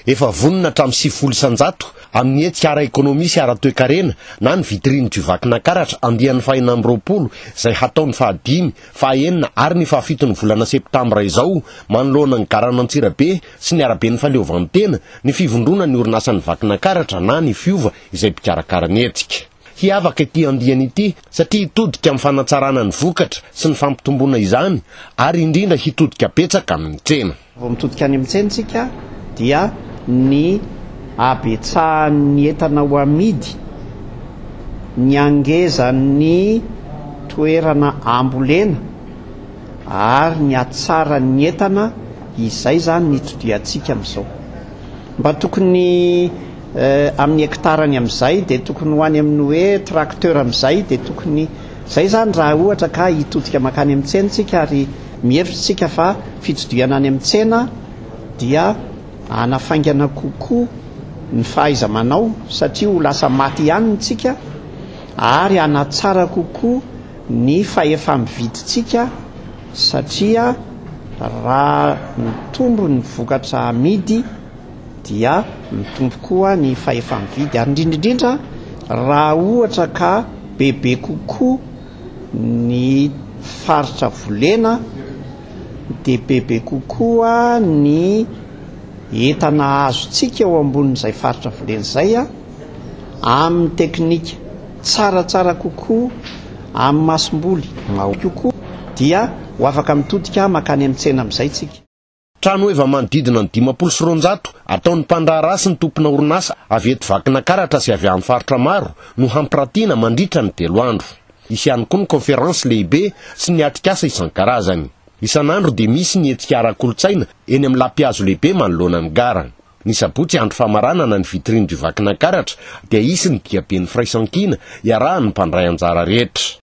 efa vonina hatramin'ny 700 amin'ny hetsika ara-ekônomia sy ara-toekarena na ny vitrine du vakina karatra andian'ny fahinany roapolo izay hataony fahadimy, fahaenina ary ny fahafitony volana septambra izao manoloana ny garana Antsirabe sy ny araben'ny fahaleovantena ny fivondrona ny orinasan'ny vakina karatra na ny fiova izay mpikarakara ny hetsika. Hiavaka ity andiana ity satria hitodika amin'ny fanatsarana ny vokatra sy ny fampitomboana izany ary indrindra hitodika betsaka amin'ny tsena. Vao mitodika any amin'ny tsena tsika dia ny abetsahan'ny entana ho amidy, ny angezan'ny toerana ambolena ary ny atsaran'ny entana izay zany nitodiantsika amin'izao. Mba tokony amin'ny hektarany amin'izay dia tokony ho any amin'ny hoe tracteur amin'izay dia tokony zay zany raha ohatra ka hitodika makany amin'ny tsenantsika ary mihevitsitsika fa fitodiana any amin'ny tsena dia anafaingana kokoa ny fahaiza manao satria ho lasa maty ihany ntsika ary anatsara kokoa ny fahefa-mividitsika satria raha mitombo ny vokatra amidy dia mitombo koa ny fahefa-mividy ary indrindraindrindra raha ohatra ka bebe kokoa ny faritra volena dia bebe kokoa ny entana azontsika eo ambonin'izay faritra volena izay amin'ny teknika tsaratsara kokoa amin'ny masom-boly kokoa dia ho afaka mitodika makany amin'ny tsena amin'izay tsika. Trano eva manodidina ny 500 ataon'ny mpandrahara sy ny tompona orinasa avy eto vakina karatra sy avy amin'ny faritra maro no hampiratiana mandritra ny 3 andro. Isy ihany koa ny konferansy lehibe sy ny atrikasa isan-karazany. Isan'andro dia misy ny hetsika ara-kolotsaina eny amin'ny lampihazo lehibe manoloana ny gara. Ny sabotsy andro famaranana ny vitrine du vakina karatra dia isy ny diaben'ny firaisankina iarahan'ny mpandray anjara rehetra.